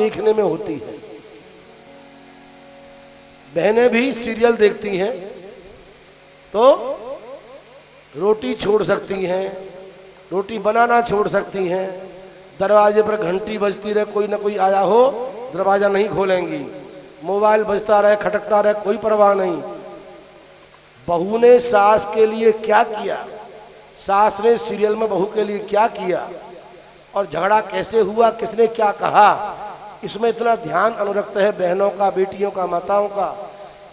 देखने में होती है। बहनें भी सीरियल देखती हैं तो रोटी छोड़ सकती हैं, रोटी बनाना छोड़ सकती हैं, दरवाजे पर घंटी बजती रहे, कोई ना कोई आया हो, दरवाजा नहीं खोलेंगी, मोबाइल बजता रहे, खटकता रहे, कोई परवाह नहीं। बहू ने सास के लिए क्या किया, सास ने सीरियल में बहू के लिए क्या किया और झगड़ा कैसे हुआ, किसने क्या कहा, इसमें इतना ध्यान अनुरक्त है बहनों का, बेटियों का, माताओं का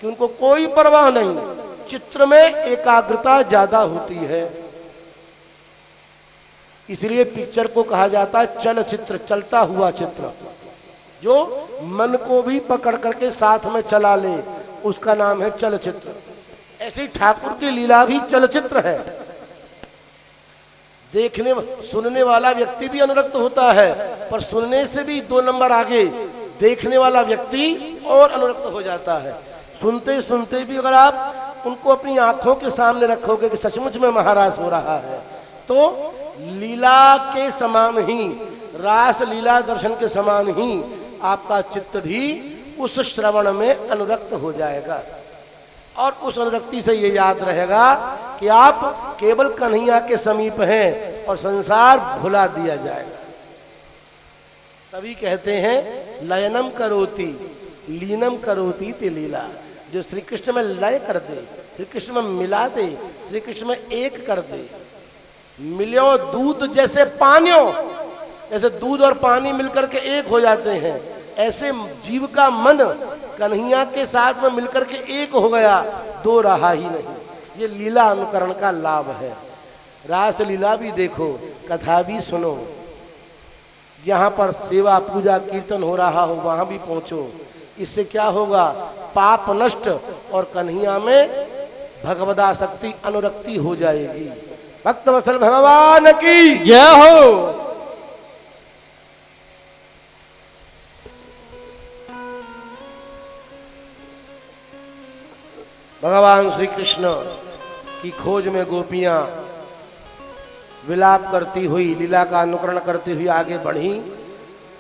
कि उनको कोई परवाह नहीं। चित्र में एकाग्रता ज्यादा होती है, इसलिए पिक्चर को कहा जाता है चलचित्र, चलता हुआ चित्र, जो मन को भी पकड़ करके साथ में चला ले, उसका नाम है चलचित्र। ऐसे ही ठाकुर की लीला भी चलचित्र है। देखने सुनने वाला व्यक्ति भी अनुरक्त होता है, पर सुनने से भी 2 नंबर आगे देखने वाला व्यक्ति और अनुरक्त हो जाता है। सुनते सुनते भी अगर आप उनको अपनी आंखों के सामने रखोगे कि सचमुच में महारास हो रहा है, तो लीला के समान ही, रास लीला दर्शन के समान ही आपका चित्त भी उस श्रवण में अनुरक्त हो जाएगा और उस अनुरक्ति से ये याद रहेगा कि आप केवल कन्हैया के समीप हैं और संसार भुला दिया जाएगा। तभी कहते हैं लयनम करोति लीनम करोति ते लीला, जो श्री कृष्ण में लय कर दे, श्री कृष्ण में मिला दे, श्री कृष्ण में एक कर दे। मिलो दूध जैसे पानियों, जैसे दूध और पानी मिलकर के एक हो जाते हैं, ऐसे जीव का मन कन्हैया के साथ में मिलकर के एक हो गया, 2 रहा ही नहीं। ये लीला अनुकरण का लाभ है। रास लीला भी देखो, कथा भी सुनो, जहाँ पर सेवा पूजा कीर्तन हो रहा हो वहाँ भी पहुँचो। इससे क्या होगा, पाप नष्ट और कन्हैया में भगवदासक्ति अनुरक्ति हो जाएगी। भक्त वत्सल भगवान की जय हो। भगवान श्री कृष्ण की खोज में गोपियां विलाप करती हुई, लीला का अनुकरण करती हुई आगे बढ़ी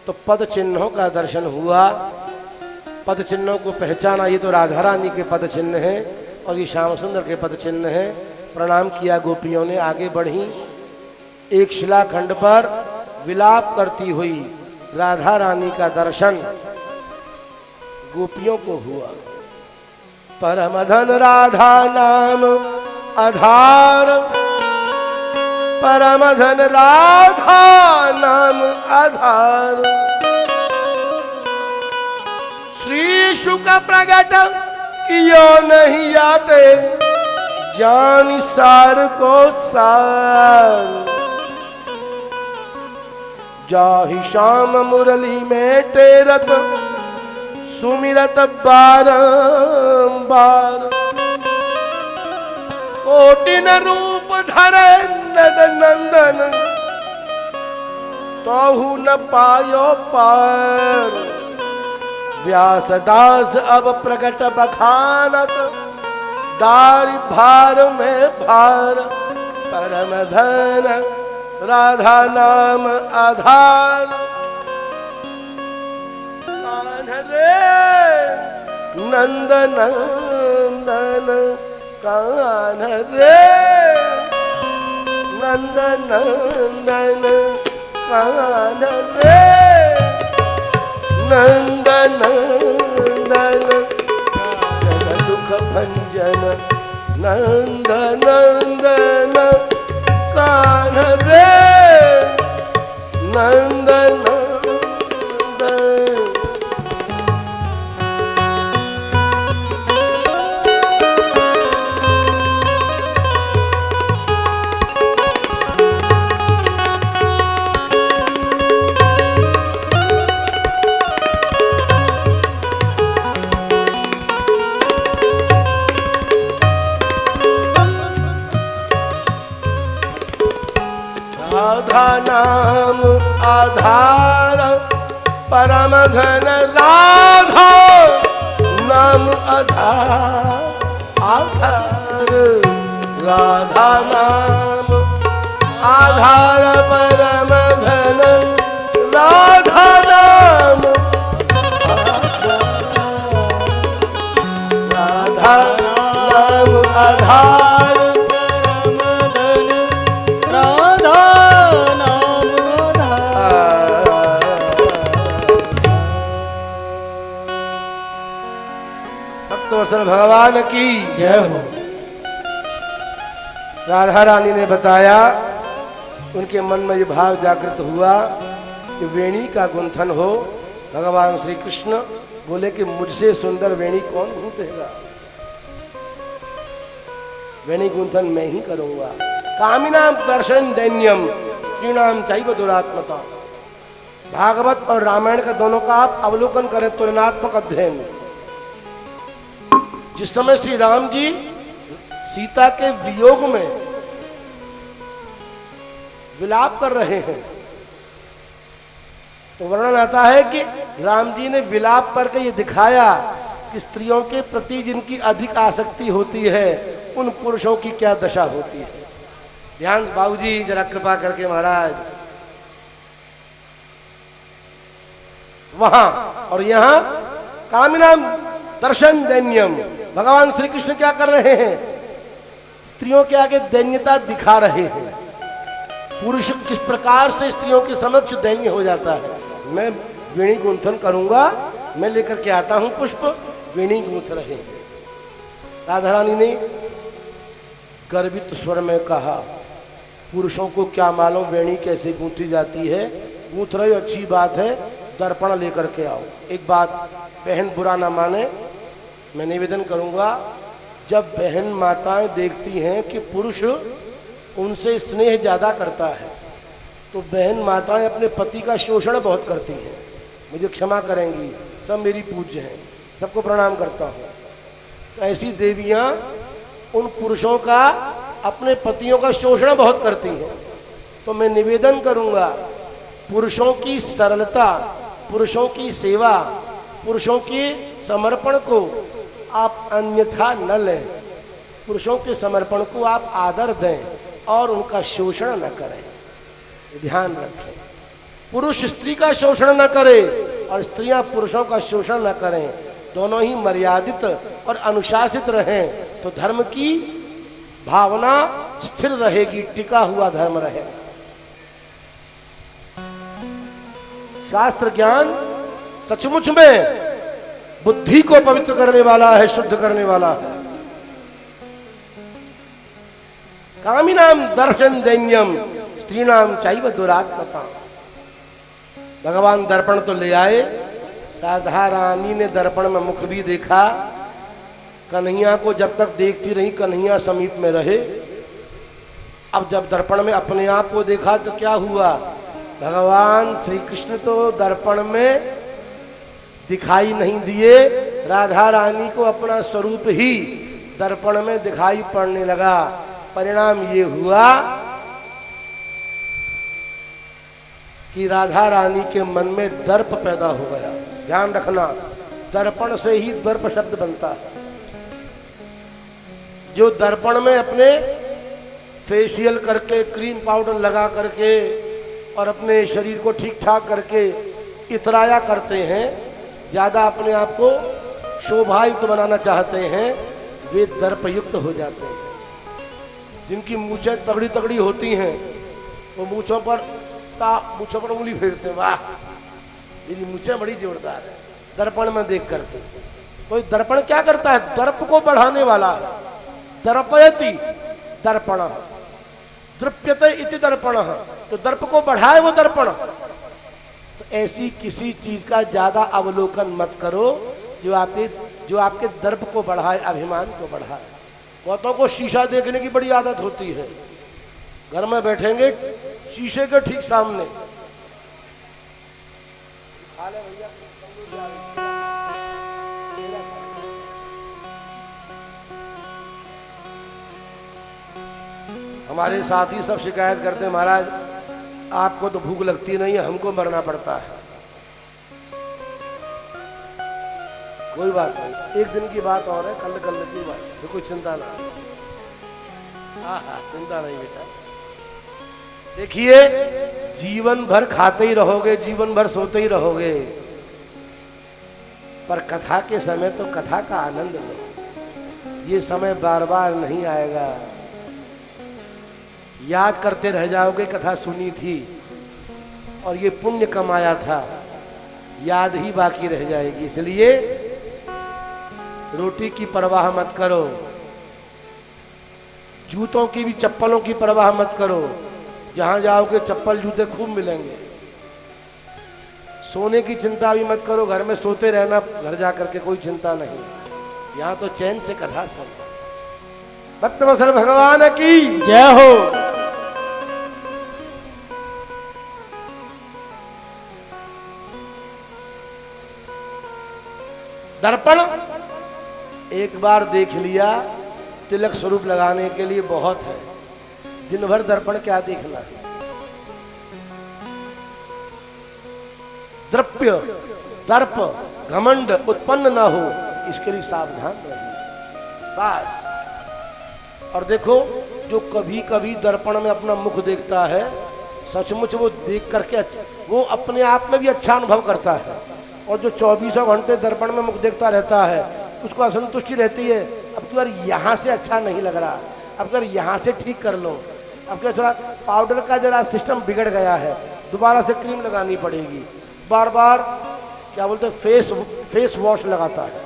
तो पद चिन्हों का दर्शन हुआ। पद चिन्हों को पहचाना, ये तो राधा रानी के पद चिन्ह हैं और ये श्याम सुंदर के पद चिन्ह हैं। प्रणाम किया गोपियों ने, आगे बढ़ी। एक शिलाखंड पर विलाप करती हुई राधा रानी का दर्शन गोपियों को हुआ। परम धन राधा नाम आधार, परम धन राधा नाम आधार, श्री शुक प्रगट कियो नहीं आते, जान सार को सार, जाहि श्याम मुरली में टेरत, सुमिरत बारंबार, कोटिन रूप धरे नद नंदन, तोहु न पायो पार, व्यासदास अब प्रकट बखानत, दारि भार में भार, परम धन राधा नाम आधार, कान्ह रे नंद नंदन, कान्ह रे नंद नंदन, कान्ह रे नंद नंदन, जग दुख भंजन नंद नंदन, कान्ह रे नंद नंदन। राधा नाम आधार, परम धन राधा नाम आधार, आधार राधा नाम आधार, परम धन राधा नाम वत्सल भगवान की जय हो। राधा रानी ने बताया, उनके मन में ये भाव जागृत हुआ कि वेणी का गुंथन हो। भगवान श्री कृष्ण बोले कि मुझसे सुंदर वेणी कौन गूंथेगा, वेणी गुंथन मैं ही करूंगा। कामिनाम दर्शन दैन्यम स्त्रीणाम चैव दुरात्मता। भागवत और रामायण का दोनों का आप अवलोकन करें, तुलनात्मक अध्ययन। जिस समय श्री राम जी सीता के वियोग में विलाप कर रहे हैं, तो वर्णन आता है कि राम जी ने विलाप करके ये दिखाया कि स्त्रियों के प्रति जिनकी अधिक आसक्ति होती है, उन पुरुषों की क्या दशा होती है। ध्यान बाबूजी जरा कृपा करके महाराज, वहां और यहां कामिनाम दर्शन दैन्यम। भगवान श्री कृष्ण क्या कर रहे हैं, स्त्रियों के आगे दैन्यता दिखा रहे हैं। पुरुष किस प्रकार से स्त्रियों के समक्ष दैन्य हो जाता है। मैं वेणी गुंथन करूंगा, मैं लेकर के आता हूं पुष्प, वेणी गूंथ रहे हैं। राधा रानी ने गर्वित स्वर में कहा, पुरुषों को क्या मालूम वेणी कैसे गूंथी जाती है, गूंथ रहे हो अच्छी बात है, दर्पण लेकर के आओ। एक बात बहन बुरा ना माने, मैं निवेदन करूंगा, जब बहन माताएं देखती हैं कि पुरुष उनसे स्नेह ज़्यादा करता है, तो बहन माताएं अपने पति का शोषण बहुत करती हैं। मुझे क्षमा करेंगी, सब मेरी पूज्य हैं, सबको प्रणाम करता हूँ। तो ऐसी देवियाँ उन पुरुषों का, अपने पतियों का शोषण बहुत करती हैं। तो मैं निवेदन करूँगा, पुरुषों की सरलता, पुरुषों की सेवा, पुरुषों के समर्पण को आप अन्यथा न लें। पुरुषों के समर्पण को आप आदर दें और उनका शोषण न करें। ध्यान रखें, पुरुष स्त्री का शोषण न करे और स्त्रियां पुरुषों का शोषण न करें। दोनों ही मर्यादित और अनुशासित रहें तो धर्म की भावना स्थिर रहेगी, टिका हुआ धर्म रहेगा। शास्त्र ज्ञान सचमुच में बुद्धि को पवित्र करने वाला है, शुद्ध करने वाला है। कामिनाम दर्शन दैन्यम स्त्रीणाम चैव दुरात्मता। भगवान दर्पण तो ले आए, राधा रानी ने दर्पण में मुख भी देखा। कन्हैया को जब तक देखती रही, कन्हैया समीप में रहे। अब जब दर्पण में अपने आप को देखा तो क्या हुआ, भगवान श्री कृष्ण तो दर्पण में दिखाई नहीं दिए, राधा रानी को अपना स्वरूप ही दर्पण में दिखाई पड़ने लगा। परिणाम ये हुआ कि राधा रानी के मन में दर्प पैदा हो गया। ध्यान रखना, दर्पण से ही दर्प शब्द बनता है। जो दर्पण में अपने फेशियल करके, क्रीम पाउडर लगा करके और अपने शरीर को ठीक ठाक करके इतराया करते हैं, ज़्यादा अपने आप को शोभायुक्त बनाना चाहते हैं, वे दर्पयुक्त हो जाते हैं। जिनकी मूछें तगड़ी तगड़ी होती हैं, वो मूछों पर उंगली फेरते हैं, वाह मेरी मूछें बड़ी जोरदार है, दर्पण में देख करके। तो दर्पण क्या करता है, दर्प को बढ़ाने वाला है। दर्पयति दर्पण, दृप्यते इति दर्पण, तो दर्प को बढ़ाए वो दर्पण। तो ऐसी किसी चीज का ज्यादा अवलोकन मत करो जो आपके दर्प को बढ़ाए, अभिमान को बढ़ाए। बहुतों को शीशा देखने की बड़ी आदत होती है, घर में बैठेंगे शीशे के ठीक सामने, हमारे साथी सब शिकायत करते हैं, महाराज आपको तो भूख लगती नहीं है, हमको मरना पड़ता है। कोई बात नहीं, एक दिन की बात और है, कल की बात, तो कोई चिंता ना। चिंता नहीं बेटा। देखिए, जीवन भर खाते ही रहोगे, जीवन भर सोते ही रहोगे, पर कथा के समय तो कथा का आनंद लो। ये समय बार बार नहीं आएगा। याद करते रह जाओगे, कथा सुनी थी और ये पुण्य कमाया था, याद ही बाकी रह जाएगी। इसलिए रोटी की परवाह मत करो, जूतों की भी, चप्पलों की परवाह मत करो। जहां जाओगे चप्पल जूते खूब मिलेंगे। सोने की चिंता भी मत करो, घर में सोते रहना, घर जाकर के कोई चिंता नहीं। यहाँ तो चैन से कथा सुन। भक्त वत्सल भगवान की जय हो। दर्पण एक बार देख लिया, तिलक स्वरूप लगाने के लिए बहुत है। दिन भर दर्पण क्या देखना है। द्रव्य, दर्प, घमंड उत्पन्न ना हो, इसके लिए सावधान रहिए बस। और देखो, जो कभी कभी दर्पण में अपना मुख देखता है, सचमुच वो देख करके वो अपने आप में भी अच्छा अनुभव करता है। और जो 24 घंटे दर्पण में मुख देखता रहता है, उसको असंतुष्टि रहती है। अब की बार यहाँ से अच्छा नहीं लग रहा, अब अगर यहाँ से ठीक कर लो, अब क्या थोड़ा पाउडर का जरा सिस्टम बिगड़ गया है, दोबारा से क्रीम लगानी पड़ेगी। बार बार क्या बोलते हैं, फेस वॉश लगाता है।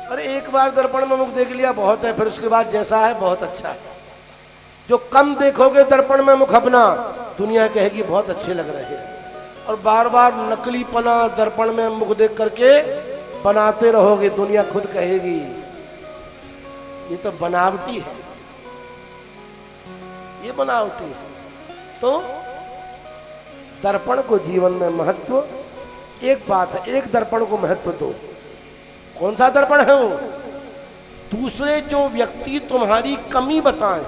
अरे एक बार दर्पण में मुख देख लिया बहुत है, फिर उसके बाद जैसा है बहुत अच्छा है। जो कम देखोगे दर्पण में मुख अपना, दुनिया कहेगी बहुत अच्छे लग रहे हैं। और बार बार नकलीपना दर्पण में मुख देख करके बनाते रहोगे, दुनिया खुद कहेगी ये तो बनावटी है, ये बनावटी है। तो दर्पण को जीवन में महत्व, एक बात है, एक दर्पण को महत्व दो। कौन सा दर्पण है वो? दूसरे जो व्यक्ति तुम्हारी कमी बताएं,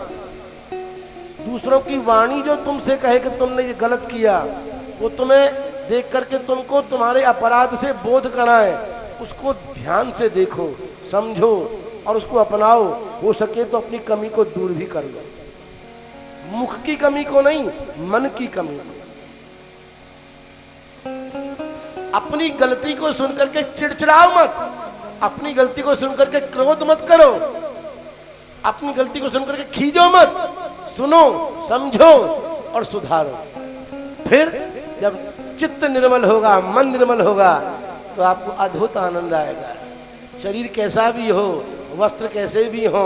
दूसरों की वाणी जो तुमसे कहे कि तुमने ये गलत किया, वो तुम्हें देख करके तुमको तुम्हारे अपराध से बोध कराए, उसको ध्यान से देखो, समझो और उसको अपनाओ। हो सके तो अपनी कमी को दूर भी कर लो। मुख की कमी को नहीं, मन की कमी को। अपनी गलती को सुनकर के चिड़चिड़ाओ मत, अपनी गलती को सुनकर के क्रोध मत करो, अपनी गलती को सुनकर के खींचो मत। सुनो, समझो और सुधारो। फिर जब चित्त निर्मल होगा, मन निर्मल होगा, तो आपको अद्भुत आनंद आएगा। शरीर कैसा भी हो, वस्त्र कैसे भी हो,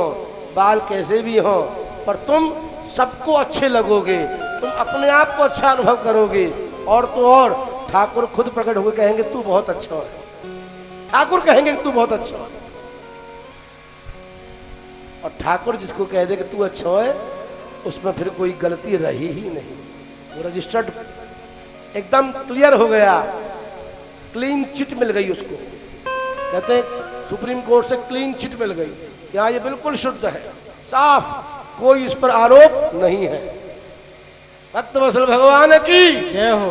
बाल कैसे भी हो, पर तुम सबको अच्छे लगोगे, तुम अपने आप को अच्छा अनुभव करोगे। और तो और ठाकुर खुद प्रकट होकर कहेंगे तू बहुत अच्छा है। ठाकुर कहेंगे तू बहुत अच्छा है। और ठाकुर जिसको कह दे कि तू अच्छा है, उसमें फिर कोई गलती रही ही नहीं। वो रजिस्टर्ड एकदम क्लियर हो गया, क्लीन चिट मिल गई उसको। कहते हैं सुप्रीम कोर्ट से क्लीन चिट मिल गई, यहाँ ये बिल्कुल शुद्ध है, साफ, कोई इस पर आरोप नहीं है। भक्त वत्सल भगवान की जय हो।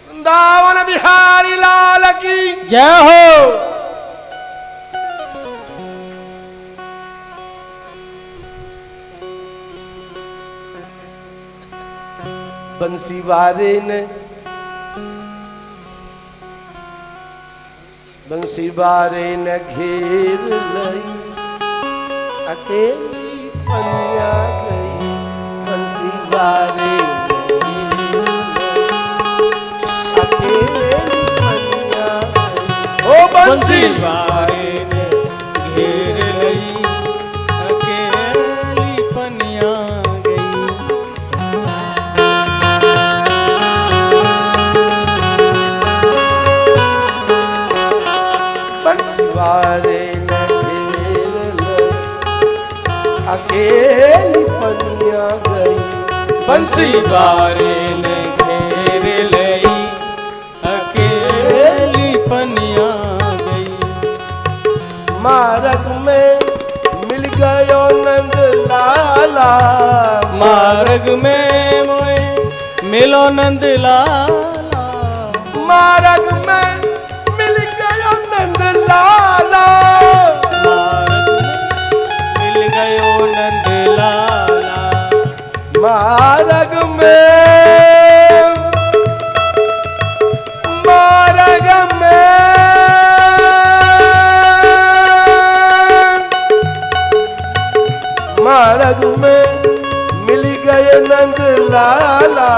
वृंदावन बिहारी लाल की जय हो। बंसी वारे ने, बंसी वारे न घेर लई, अकेली पनिया गई। बंसी वारे न घेर लई, अकेली पनिया गई। ओ बंसी वारे ने घेर लई, अकेली पनिया गई। बंसी वारे न घेर लई, अकेली पनिया गई। बंसी वारे ने घेर लई, अकेली पनिया गई। मार्ग में मिल गयो नंद लाला, मार्ग में मोए मिलो नंद लाला। मार्ग में मिल गयो नंद लाला, मार्ग में मिल गयो नंद लाला। मार्ग में, मार्ग में, मार्ग में मिल गए नंद लाला।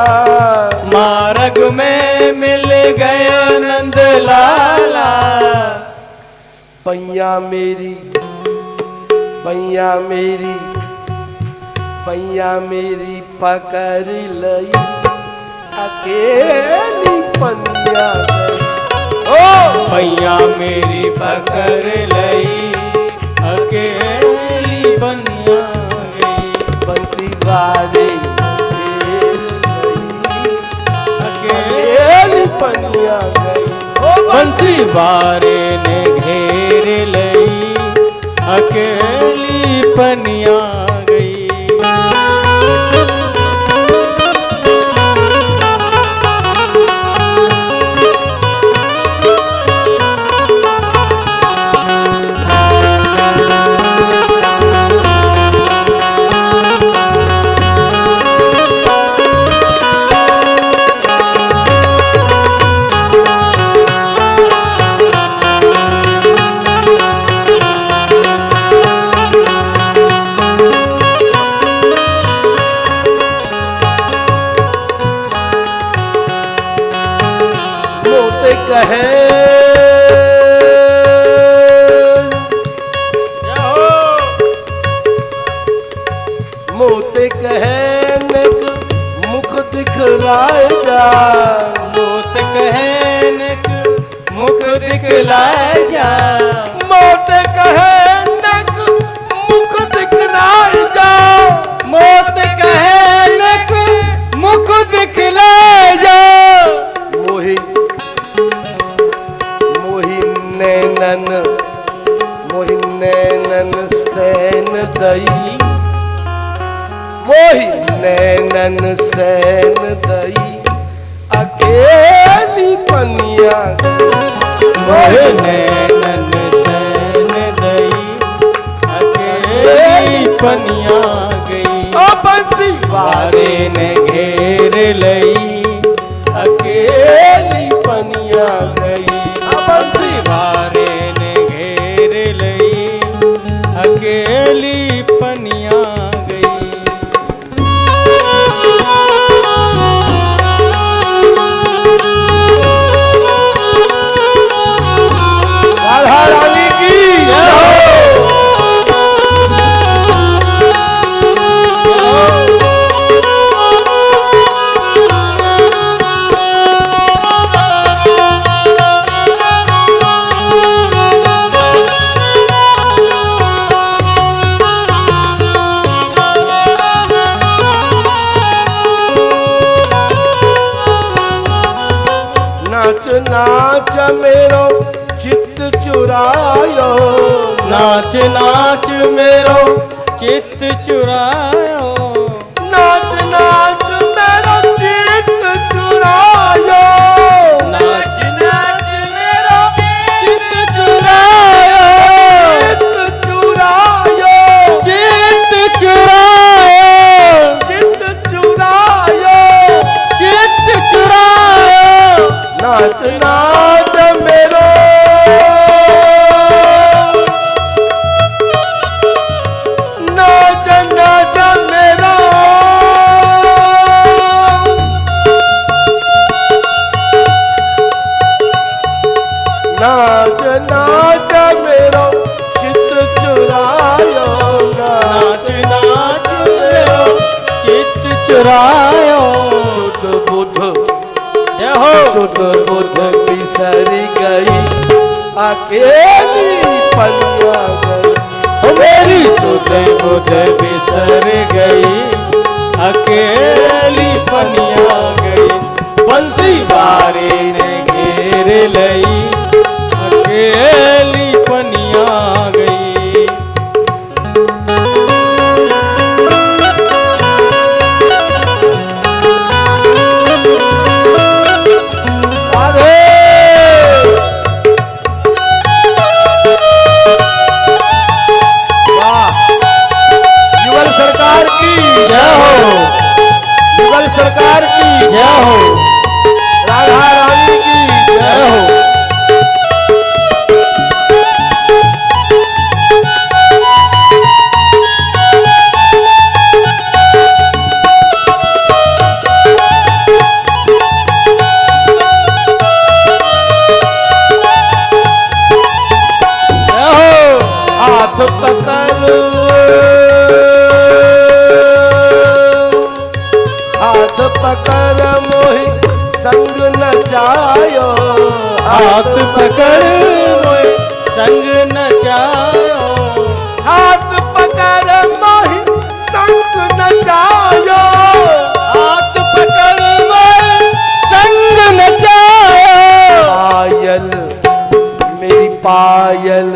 मार्ग में मिल गए नंद लाला। पैया मेरी पैया मेरी पैया मेरी पकड़ लई अकेली पनिया गई। ओ पैया मेरी पकड़ लई अकेली बनिया गई। बंसी वारे अकेली पनिया गई। बंसी वारे ने घेर लई अकेली पनिया गई। कहे मोते कहे नक मुख दिखलाए जा। मोत कहे नक मुख दिखलाए जा। मोते कहे नक मुख दिखलाए जा। मोत कहे नक मुख दिखलाए जा। मोही नैनन मोहि नैनन सैन दई। मोहि नैनन सैन दई अकेली पनिया गई। मोहि नैनन सैन दई अकेली पनिया गई। ओ बंसी वारे ने घेर लई अकेली पनिया गई। बंसी वारे ने घेर लई अकेली पनिया गई। राधा रानी की जय हो। नाच नाच मेरो चित्त चुरायो। नाच नाच मेरो चित्त चुरायो। नाच नाच मेरो चित्त चुरायो। नाच नाच मेरो चित्त चुरायो। चित्त चुरायो। चित्त चुरायो। चित्त चुरायो। चित्त चुरायो। नाच नाच मेरो नाच नाच मेरो नाच नाच मेरो चित्त चुरायो। नाच नाच मेरो चित्त चुरायो। सुध बुध जय हो। सुध बुध बिसर गई अकेली पनिया गई। मेरी सुध बुध बिसर गई अकेली पनिया गई। बंसी वारे ने घेर लई अकेली पनिया गई। राधे वाह। युगल सरकार की जय हो। युगल सरकार की जय हो। राधा रानी की जय हो। हाथ पकड़ मोए संग नचायो, हाथ पकड़ मोहि संग नचायो, हाथ पकड़ मोए संग नचायो। पायल मेरी पायल,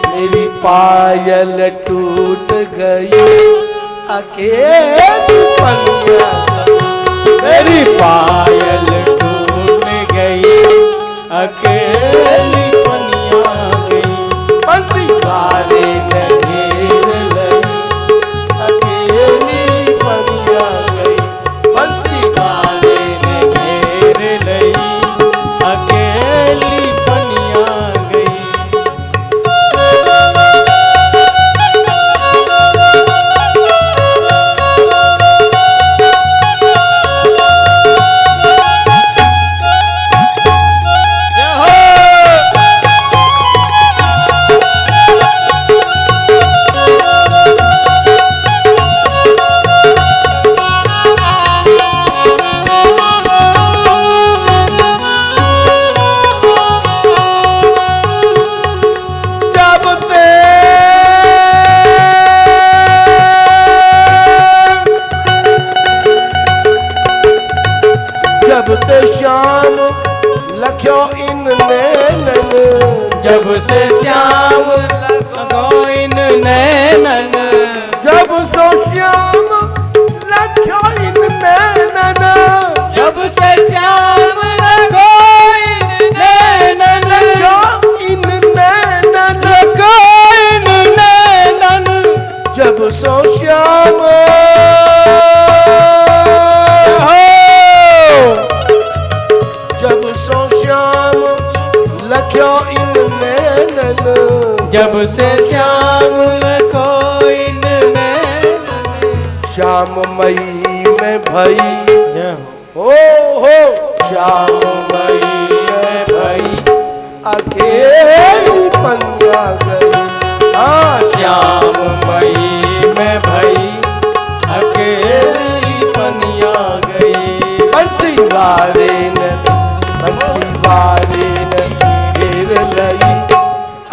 मेरी पायल टूट गई अकेली पनिया, मेरी पायल टूट गई अकेली पनिया गई, बंसी वारे ने घेर लई अकेली पनिया गई, बंसी वारे ने घेर लई अकेली पनिया गई। जब ते श्याम लख्यो इन नैनन, जब से श्याम गोइन नैनन, जब सो श्याम लख्यो इन नैनन, जब से श्याम गोइन नैनन, लख्यो इन नैनन, गोइन नैनन, जब सो श्याम जब सो श्याम लख्यो इन नैनन, जब से श्याम गोइन नैनन, श्याम मई में भई हो श्याम मई में भई अकेली पनिया गई, हाँ श्याम मई में भई अकेली पनिया गई। बंसी वारे न घेर लई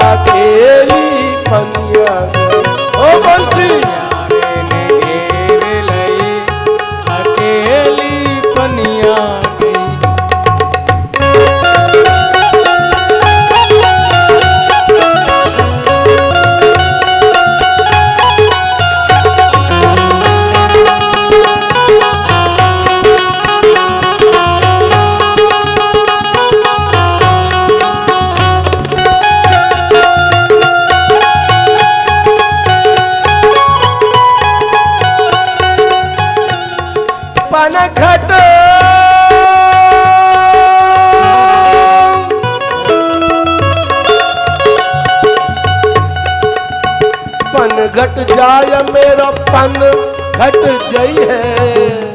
अकेली पनिया गई, ओ बंसी यारे ने घेर लई अकेली पनिया गई। पन घट पन घट जाय मेरा पन घट जई है,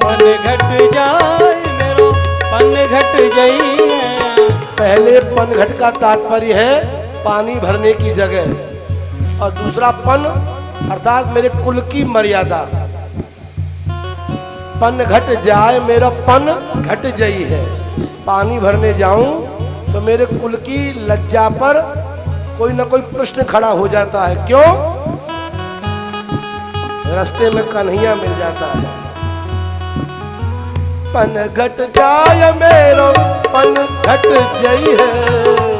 पन घट जाए मेरो पन घट गई है। पहले पन घट का तात्पर्य है पानी भरने की जगह, और दूसरा पन अर्थात मेरे कुल की मर्यादा। पन घट जाए मेरा पन घट जई है, पानी भरने जाऊं तो मेरे कुल की लज्जा पर कोई ना कोई प्रश्न खड़ा हो जाता है। क्यों? रास्ते में कन्हैया मिल जाता है। पन घट जाए मेरो पन घट जई है,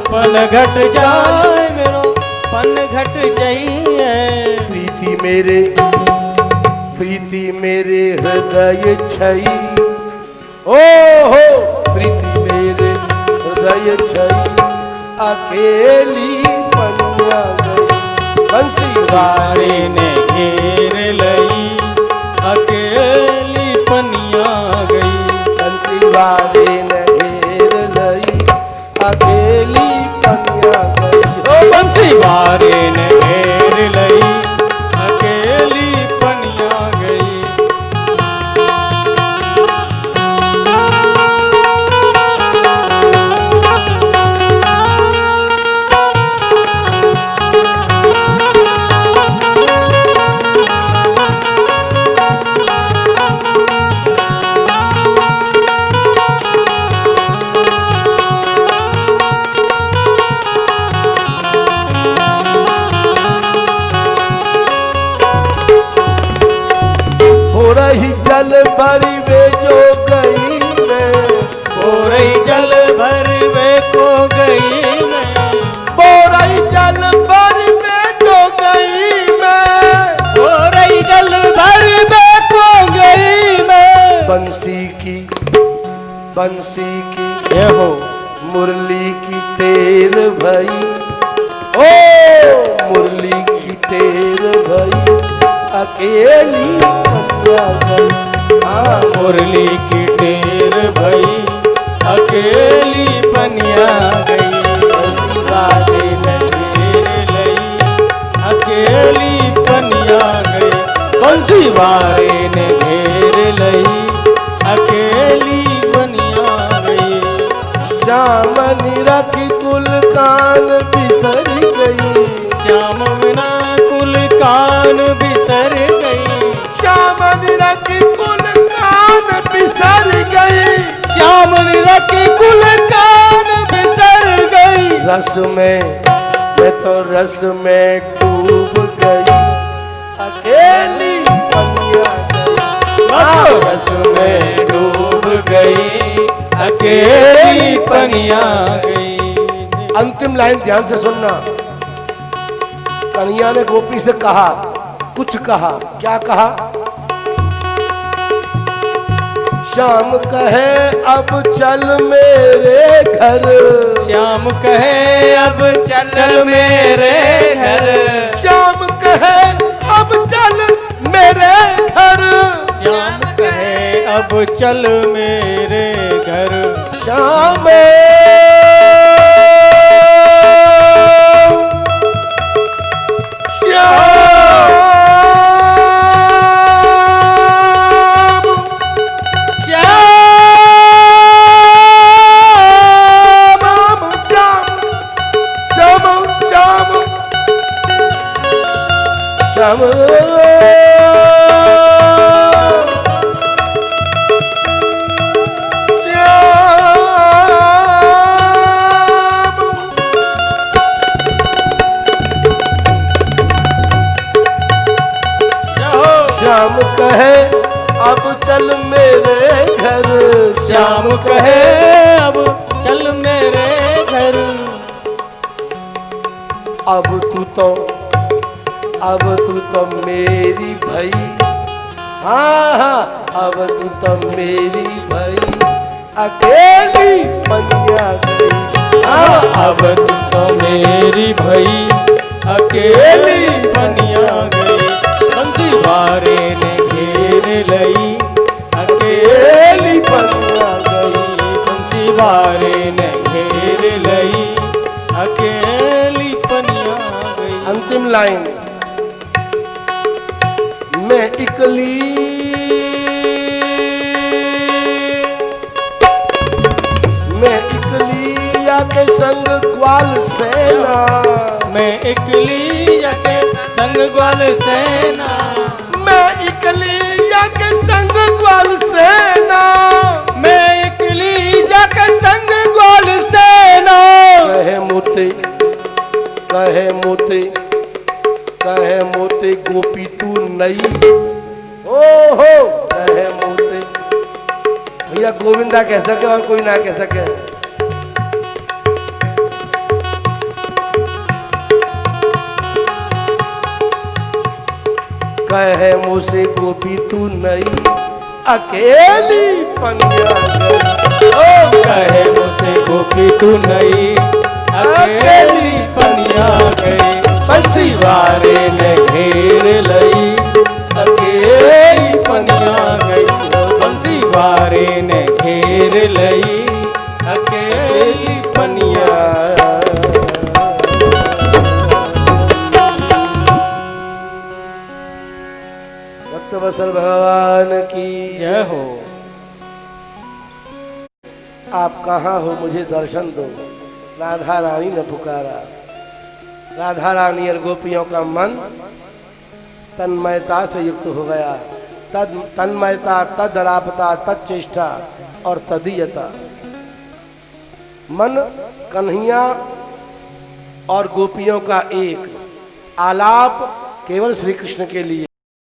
पन घट जाए मेरो पन घट गई है। प्रीति मेरे हृदय छई, ओ हो प्रीति मेरे हृदय छई अकेली पनिया गई, बंसी वारे ने घेर लई अकेली पनिया गई। बंसी वारे ने घेर लई अकेली पनिया गई, ओ बंसी वारे ने घेर लई अकेली पनिया गई। जल भरी वे जो गई मैं, बोरई जल भर वे को गई मैं, बोरई जल भरी वे जो गई मैं, बोरई जल भर वे को गई मैं। बंसी की जय हो मुरली की टेर भई, ओ मुरली की टेर भई, अकेली पनिया गई। हाँ मुरली की टेर भई, अकेली पनिया गई। बाजे ने घेर लई, अकेली पनिया गई। बंसी वारे ने घेर लई, अकेली पनिया गई। श्यामनी रखी कुल कान बिसर गई, श्याम बिना कुल कान बिसर गई। श्यामनी रखी कुल कान बिसर गई, श्याम रखी कुल कान बिसर गई। रस में मैं तो रस में डूब गई, अकेली पनिया गई। मैं तो रस में डूब गई, अकेली पनिया गई। अंतिम लाइन ध्यान से सुनना। कन्हैया ने गोपी से कहा, कुछ कहा, क्या कहा? श्याम कहे अब चल मेरे घर, श्याम कहे अब चल मेरे घर। श्याम कहे अब चल मेरे घर, श्याम कहे अब चल मेरे घर। श्याम श्याम कहे अब चल मेरे घर, श्याम कहे अब चल मेरे घर। अब तू तो मेरी भई, हाँ अब तू तो मेरी भई, अकेली पनिया गई। अब तू तो मेरी भई, अकेली पनिया गई। बंसी वारे ने घेर लई, अकेली पनिया गई। बंसी वारे ने घेर लई, अकेली पनिया गई। अंतिम लाइन, मैं इकली या के संग ग्वाल सेना, मैं इकली के संग ग्वाल सेना, मैं इकली या के संग ग्वाल सेना, मैं इकली जाके संग ग्वाल सेना। कहे मोते गोपी तू नई, ओ हो कहे मोते। भैया गोविंदा कह सके और कोई ना कह सके। कहे मुझसे गोपी तू नई, अकेली पनिया गई। ओ कहे मुझसे गोपी तू नई, अकेली पनिया गई। बंसी वारे ने घेर लई, अकेली पनिया गई। बंसी वारे ने घेर लई, अकेली पनिया। भक्तवत्सल भगवान की जय हो। आप कहाँ हो, मुझे दर्शन दो। राधा रानी ने पुकारा। राधा रानी और गोपियों का मन तन्मयता से युक्त हो गया। तन्मयता, तदलापता, तच्चेष्टा और तदीयता। मन कन्हैया और गोपियों का एक आलाप केवल श्री कृष्ण के लिए।